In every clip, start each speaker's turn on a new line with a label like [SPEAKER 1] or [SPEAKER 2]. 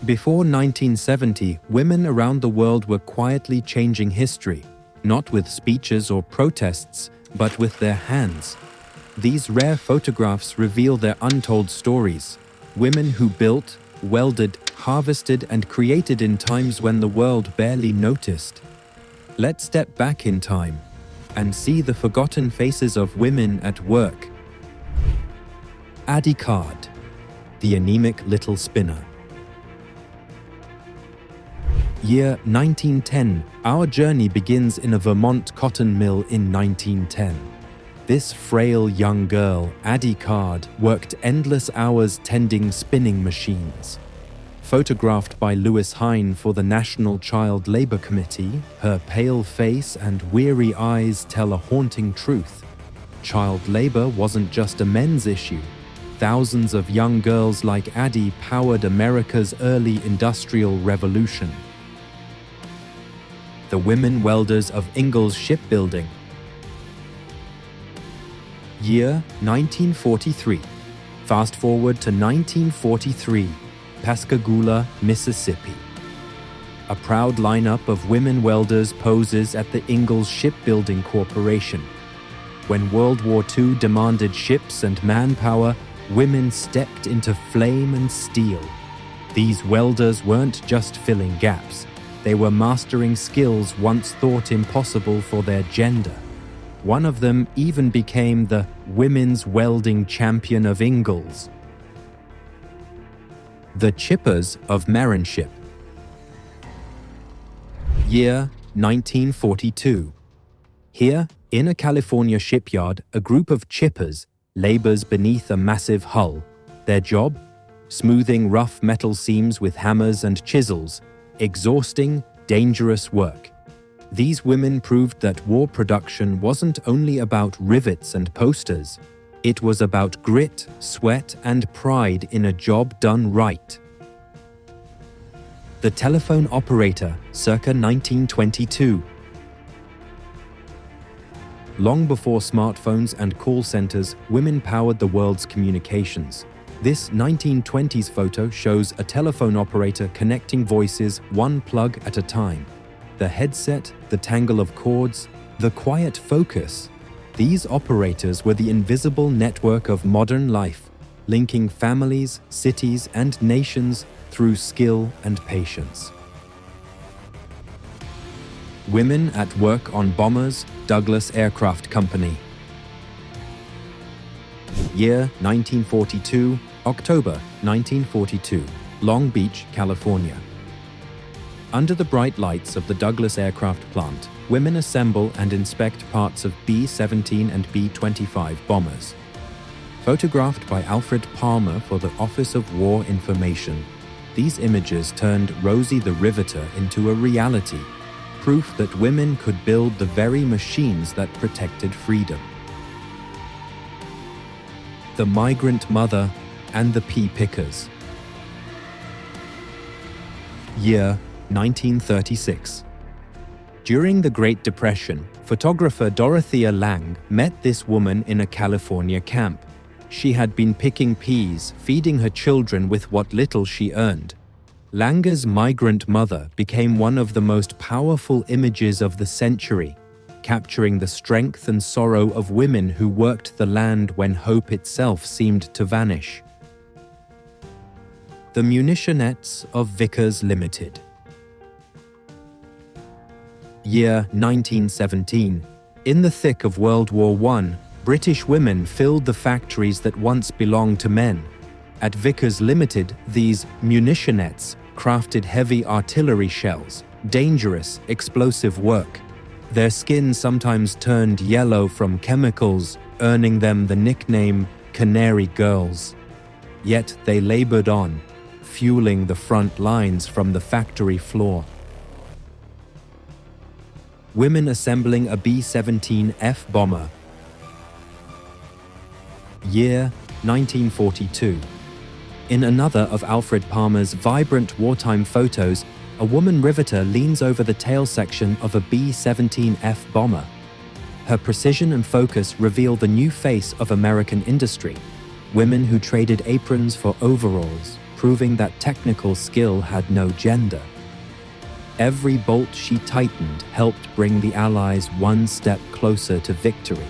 [SPEAKER 1] Before 1970, women around the world were quietly changing history, not with speeches or protests, but with their hands. These rare photographs reveal their untold stories. Women who built, welded, harvested, and created in times when the world barely noticed. Let's step back in time and see the forgotten faces of women at work. Addie Card, the anemic little spinner. Year 1910, our journey begins in a Vermont cotton mill in 1910. This frail young girl, Addie Card, worked endless hours tending spinning machines. Photographed by Lewis Hine for the National Child Labor Committee, her pale face and weary eyes tell a haunting truth. Child labor wasn't just a men's issue. Thousands of young girls like Addie powered America's early industrial revolution. The women welders of Ingalls Shipbuilding. Year 1943. Fast forward to 1943, Pascagoula, Mississippi. A proud lineup of women welders poses at the Ingalls Shipbuilding Corporation. When World War II demanded ships and manpower, women stepped into flame and steel. These welders weren't just filling gaps. They were mastering skills once thought impossible for their gender. One of them even became the Women's Welding Champion of Ingalls. The Chippers of Marinship. Year 1942. Here, in a California shipyard, a group of chippers labors beneath a massive hull. Their job? Smoothing rough metal seams with hammers and chisels. Exhausting, dangerous work. These women proved that war production wasn't only about rivets and posters. It was about grit, sweat, and pride in a job done right. The telephone operator, circa 1922. Long before smartphones and call centers, women powered the world's communications. This 1920s photo shows a telephone operator connecting voices one plug at a time. The headset, the tangle of cords, the quiet focus. These operators were the invisible network of modern life, linking families, cities, and nations through skill and patience. Women at work on bombers, Douglas Aircraft Company. Year 1942, October 1942, Long Beach, California. Under the bright lights of the Douglas Aircraft plant, women assemble and inspect parts of B-17 and B-25 bombers. Photographed by Alfred Palmer for the Office of War Information, these images turned Rosie the Riveter into a reality, proof that women could build the very machines that protected freedom. The Migrant Mother and the Pea Pickers. Year 1936. During the Great Depression, photographer Dorothea Lange met this woman in a California camp. She had been picking peas, feeding her children with what little she earned. Lange's Migrant Mother became one of the most powerful images of the century, capturing the strength and sorrow of women who worked the land when hope itself seemed to vanish. The Munitionettes of Vickers Limited. Year 1917. In the thick of World War I, British women filled the factories that once belonged to men. At Vickers Limited, these munitionettes crafted heavy artillery shells, dangerous, explosive work. Their skin sometimes turned yellow from chemicals, earning them the nickname Canary Girls. Yet they labored on, fueling the front lines from the factory floor. Women assembling a B-17F bomber. Year 1942. In another of Alfred Palmer's vibrant wartime photos, a woman riveter leans over the tail section of a B-17F bomber. Her precision and focus reveal the new face of American industry, women who traded aprons for overalls, proving that technical skill had no gender. Every bolt she tightened helped bring the Allies one step closer to victory.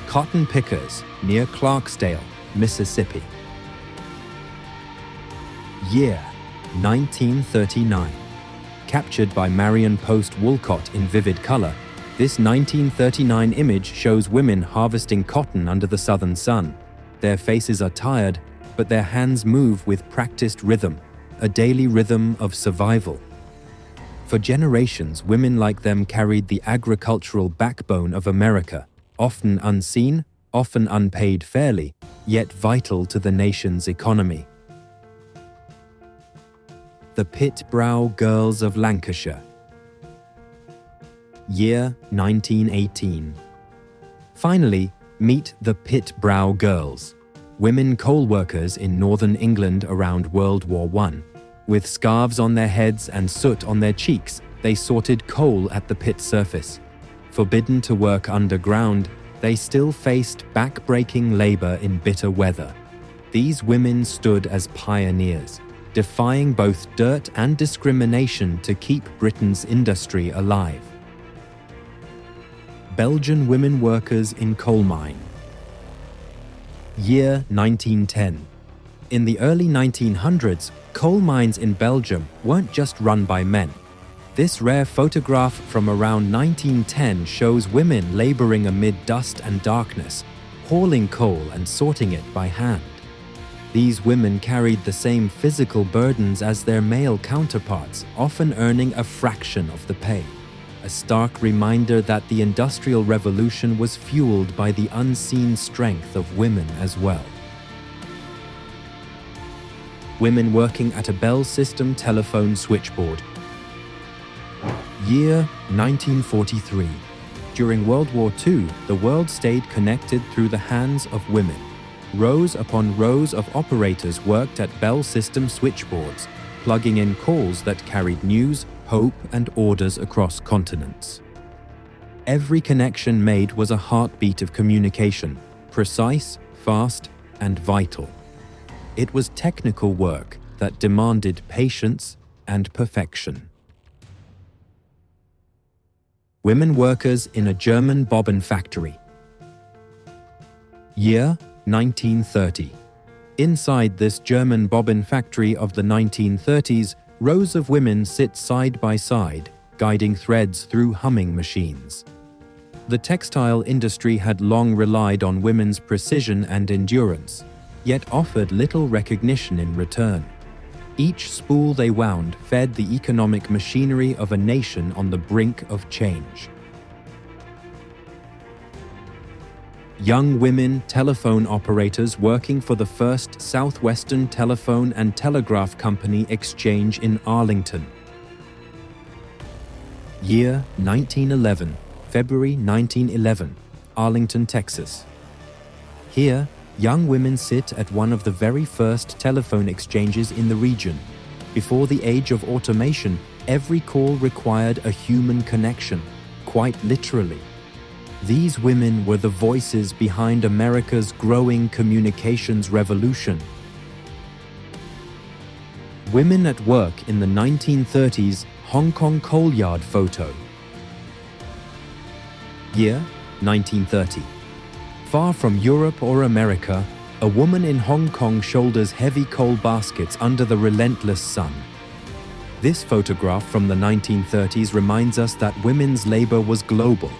[SPEAKER 1] Cotton pickers near Clarksdale, Mississippi. Year 1939. Captured by Marion Post Woolcott in vivid color, this 1939 image shows women harvesting cotton under the southern sun. Their faces are tired, but their hands move with practiced rhythm, a daily rhythm of survival. For generations, women like them carried the agricultural backbone of America, often unseen, often unpaid fairly, yet vital to the nation's economy. The Pit Brow Girls of Lancashire. Year 1918. Finally, meet the Pit Brow Girls, women coal workers in northern England around World War I. With scarves on their heads and soot on their cheeks, they sorted coal at the pit surface. Forbidden to work underground, they still faced back-breaking labor in bitter weather. These women stood as pioneers, defying both dirt and discrimination to keep Britain's industry alive. Belgian women workers in coal mine. Year 1910. In the early 1900s, coal mines in Belgium weren't just run by men. This rare photograph from around 1910 shows women laboring amid dust and darkness, hauling coal and sorting it by hand. These women carried the same physical burdens as their male counterparts, often earning a fraction of the pay. A stark reminder that the Industrial Revolution was fueled by the unseen strength of women as well. Women working at a Bell System telephone switchboard. Year 1943. During World War II, the world stayed connected through the hands of women. Rows upon rows of operators worked at Bell System switchboards, plugging in calls that carried news, hope, and orders across continents. Every connection made was a heartbeat of communication, precise, fast, and vital. It was technical work that demanded patience and perfection. Women workers in a German bobbin factory. Year 1930. Inside this German bobbin factory of the 1930s, rows of women sit side by side, guiding threads through humming machines. The textile industry had long relied on women's precision and endurance, yet offered little recognition in return. Each spool they wound fed the economic machinery of a nation on the brink of change. Young women telephone operators working for the first Southwestern Telephone and Telegraph Company exchange in Arlington. Year 1911, February 1911, Arlington, Texas. Here, young women sit at one of the very first telephone exchanges in the region. Before the age of automation, every call required a human connection, quite literally. These women were the voices behind America's growing communications revolution. Women at work in the 1930s Hong Kong coal yard photo. Year 1930. Far from Europe or America, a woman in Hong Kong shoulders heavy coal baskets under the relentless sun. This photograph from the 1930s reminds us that women's labor was global,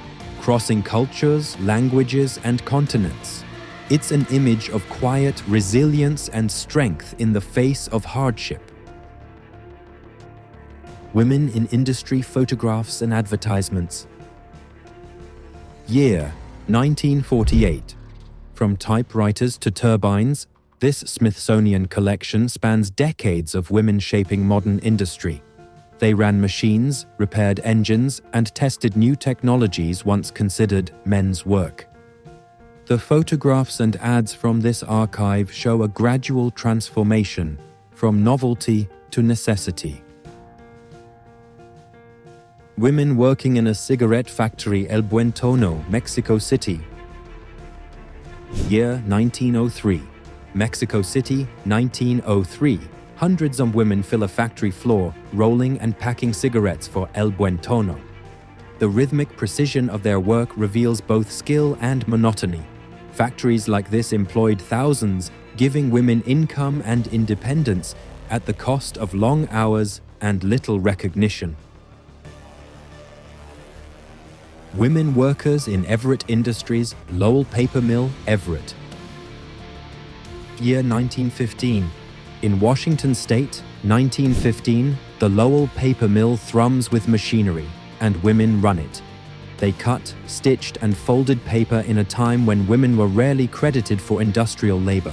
[SPEAKER 1] crossing cultures, languages, and continents. It's an image of quiet resilience and strength in the face of hardship. Women in industry photographs and advertisements. Year 1948. From typewriters to turbines, this Smithsonian collection spans decades of women shaping modern industry. They ran machines, repaired engines, and tested new technologies once considered men's work. The photographs and ads from this archive show a gradual transformation from novelty to necessity. Women working in a cigarette factory El Buen Tono, Mexico City. Year 1903. Mexico City, 1903. Hundreds of women fill a factory floor, rolling and packing cigarettes for El Buen Tono. The rhythmic precision of their work reveals both skill and monotony. Factories like this employed thousands, giving women income and independence at the cost of long hours and little recognition. Women workers in Everett Industries, Lowell Paper Mill, Everett. Year 1915. In Washington State, 1915, the Lowell Paper Mill thrums with machinery, and women run it. They cut, stitched, and folded paper in a time when women were rarely credited for industrial labor.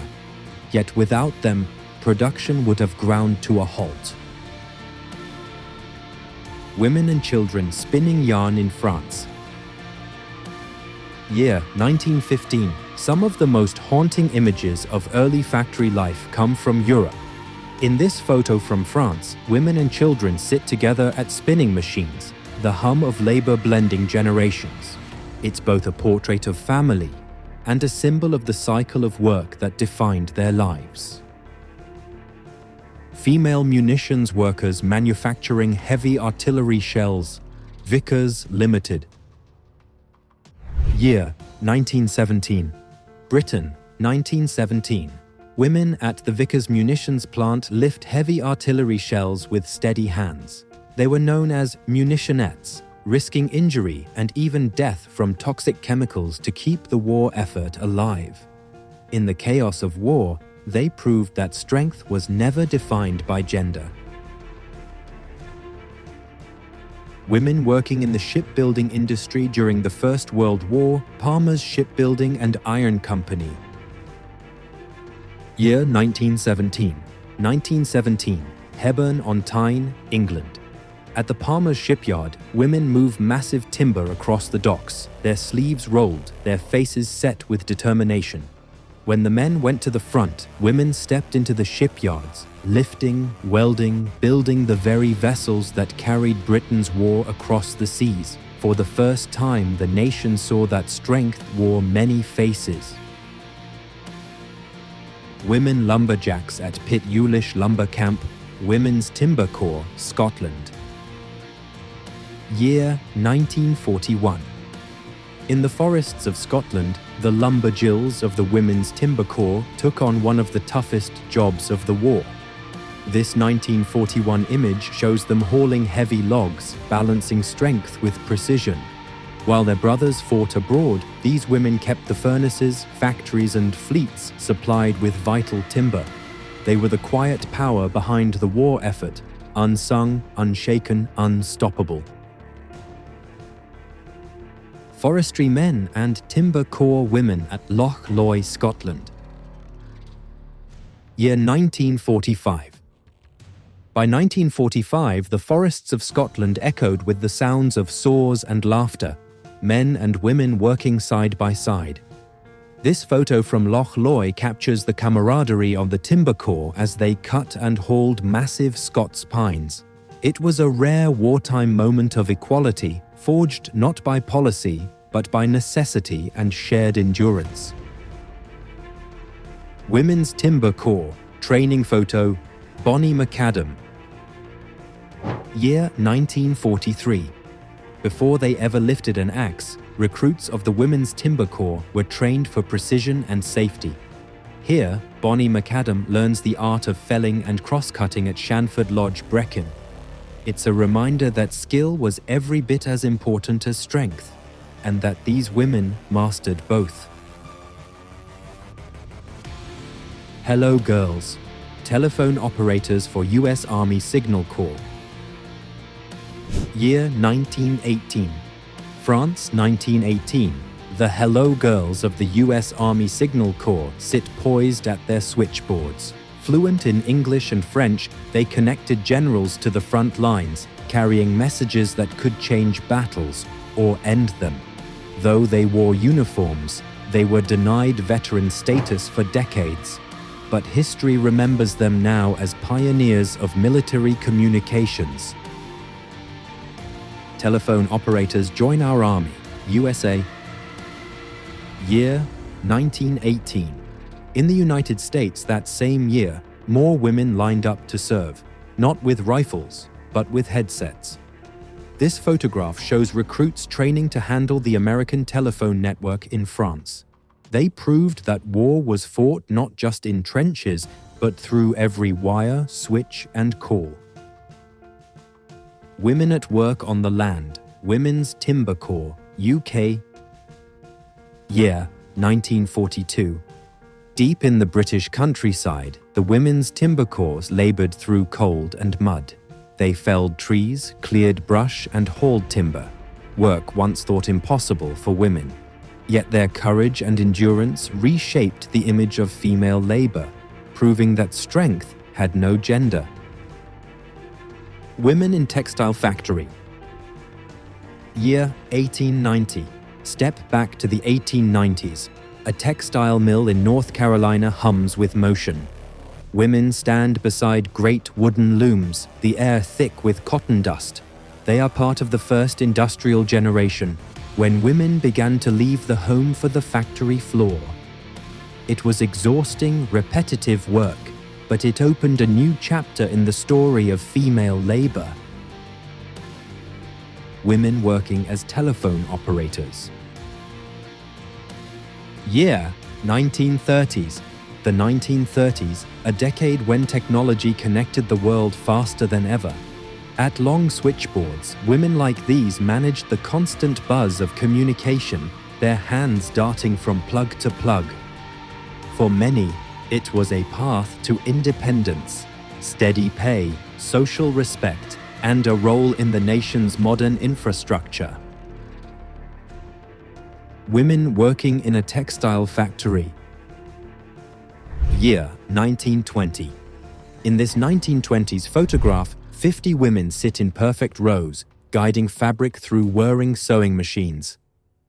[SPEAKER 1] Yet without them, production would have ground to a halt. Women and children spinning yarn in France. Year 1915. Some of the most haunting images of early factory life come from Europe. In this photo from France, women and children sit together at spinning machines, the hum of labor blending generations. It's both a portrait of family and a symbol of the cycle of work that defined their lives. Female munitions workers manufacturing heavy artillery shells. Vickers Limited. Year 1917. Britain, 1917. Women at the Vickers munitions plant lift heavy artillery shells with steady hands. They were known as munitionettes, risking injury and even death from toxic chemicals to keep the war effort alive. In the chaos of war, they proved that strength was never defined by gender. Women working in the shipbuilding industry during the First World War, Palmer's Shipbuilding and Iron Company. Year 1917. 1917. Hebburn-on-Tyne, England. At the Palmer's shipyard, women move massive timber across the docks, their sleeves rolled, their faces set with determination. When the men went to the front, women stepped into the shipyards, lifting, welding, building the very vessels that carried Britain's war across the seas. For the first time, the nation saw that strength wore many faces. Women lumberjacks at Pitt Ulish Lumber Camp, Women's Timber Corps, Scotland. Year 1941. In the forests of Scotland, the lumberjills of the Women's Timber Corps took on one of the toughest jobs of the war. This 1941 image shows them hauling heavy logs, balancing strength with precision. While their brothers fought abroad, these women kept the furnaces, factories, and fleets supplied with vital timber. They were the quiet power behind the war effort, unsung, unshaken, unstoppable. Forestry men and timber corps women at Loch Loy, Scotland. Year 1945. By 1945, the forests of Scotland echoed with the sounds of saws and laughter, men and women working side by side. This photo from Loch Loy captures the camaraderie of the timber corps as they cut and hauled massive Scots pines. It was a rare wartime moment of equality, forged not by policy, but by necessity and shared endurance. Women's Timber Corps, training photo, Bonnie McAdam. Year 1943. Before they ever lifted an axe, recruits of the Women's Timber Corps were trained for precision and safety. Here, Bonnie McAdam learns the art of felling and cross-cutting at Shanford Lodge, Brecon. It's a reminder that skill was every bit as important as strength, and that these women mastered both. Hello Girls, telephone operators for U.S. Army Signal Corps. Year 1918. France, 1918. The Hello Girls of the U.S. Army Signal Corps sit poised at their switchboards. Fluent in English and French, they connected generals to the front lines, carrying messages that could change battles or end them. Though they wore uniforms, they were denied veteran status for decades. But history remembers them now as pioneers of military communications. Telephone operators join our army, USA. Year 1918. In the United States that same year, more women lined up to serve, not with rifles, but with headsets. This photograph shows recruits training to handle the American telephone network in France. They proved that war was fought not just in trenches, but through every wire, switch, and call. Women at work on the land, Women's Timber Corps, UK. Year, 1942. Deep in the British countryside, the Women's Timber Corps labored through cold and mud. They felled trees, cleared brush, and hauled timber, work once thought impossible for women. Yet their courage and endurance reshaped the image of female labor, proving that strength had no gender. Women in textile factory. Year 1890. Step back to the 1890s. A textile mill in North Carolina hums with motion. Women stand beside great wooden looms, the air thick with cotton dust. They are part of the first industrial generation, when women began to leave the home for the factory floor. It was exhausting, repetitive work, but it opened a new chapter in the story of female labor. Women working as telephone operators. Year, 1930s. The 1930s, a decade when technology connected the world faster than ever. At long switchboards, women like these managed the constant buzz of communication, their hands darting from plug to plug. For many, it was a path to independence, steady pay, social respect, and a role in the nation's modern infrastructure. Women working in a textile factory. Year 1920. In this 1920s photograph, 50 women sit in perfect rows, guiding fabric through whirring sewing machines.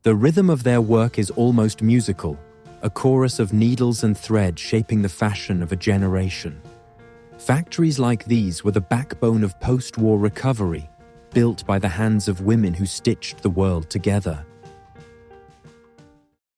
[SPEAKER 1] The rhythm of their work is almost musical, a chorus of needles and thread shaping the fashion of a generation. Factories like these were the backbone of post-war recovery, built by the hands of women who stitched the world together.